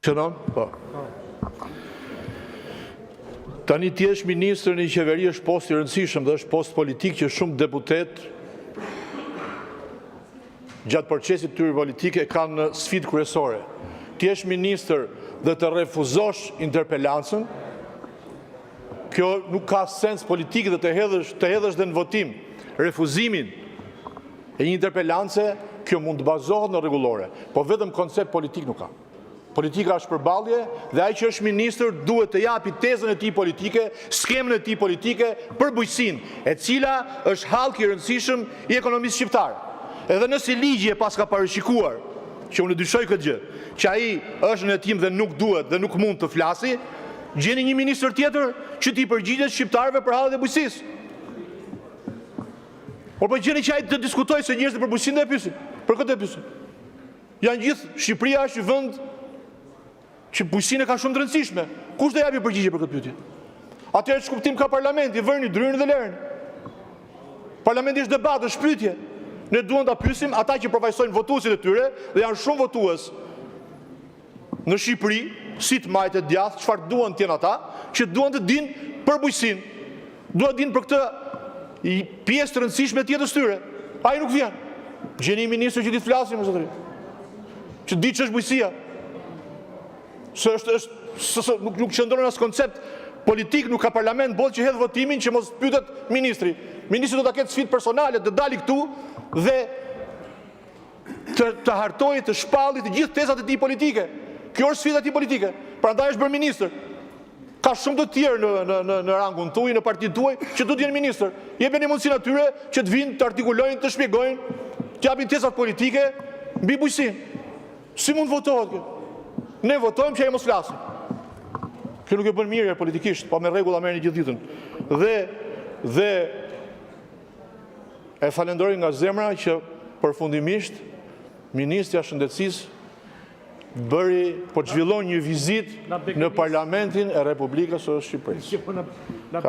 Shënon? Po. Tani ti jesh ministër në një qeveri është post i rëndësishëm dhe është post politik që shumë deputet gjatë procesit të tyre politike kanë sfidë kryesore. Ti jesh ministër dhe të refuzosh interpelancën, kjo nuk ka sens politik dhe të hedhësh dhe në votim refuzimin e një interpelance, kjo mund të bazohet në rregullore, po vetëm koncept politik nuk ka. Politika është përballje dhe ai që është ministër duhet të japi tezën e tij politike, skemën e tij politike për bujqësinë, e cila është hallk i rëndësishëm i ekonomisë shqiptare. Edhe nëse ligji e pas ka parashikuar, që unë dyshoj këtë gjë, që ai është në hetim dhe nuk duhet dhe nuk mund të flasi, gjeni një ministër tjetër që t'i përgjigjet shqiptarëve për hallet e bujqësisë. Por po gjeni që ai të diskutojë se njerëzit për bujqësinë e pyesin, për këtë e pyesin. Janë gjithë, Shqipëria është një vend që bujqësinë ka shumë të rëndësishme. Kush do japi përgjigje për këtë pyetje? Atëherë ç'kuptim ka parlamenti, vërni dryrin dhe lerin. Parlamenti është debat, është pyetje. Ne duam ta pyesim ata që përfaqësojnë votuesit e tyre dhe janë shumë votues në Shqipëri, si të majtë e djathtë, çfarë duan të jenë ata, që duan të dinë për bujqësinë. Duan të dinë për këtë pjesë të rëndësishme të jetës tyre. Ai nuk vjen. Gjeni ministër që di të flasim, zotëri. Që di ç'është bujqësia. Nuk qëndron as koncept politik, nuk ka parlament botë që hedh votimin që mos pyetet ministri. Ministri do ta ketë sfidë personale të dali këtu dhe të hartojë, të shpallë të gjithë tezat e tij politike. Kjo është sfida e tij politike. Prandaj është bërë ministër. Ka shumë të tjerë në rangun tuaj, në partinë tuaj që do të jenë ministër. Jepeni mundësinë atyre që të vinë, të artikulojnë, të shpjegojnë, të japin tezat politike mbi bujqësinë. Si mund votohet kjo? Ne votojmë që ai mos flasim. Kjo nuk e bën mirë politikisht, pa me rregulla merrni gjithë ditën. Dhe e falenderoj nga zemra që përfundimisht Ministrja e Shëndetësisë po zhvillon një vizitë në Parlamentin e Republikës së Shqipërisë.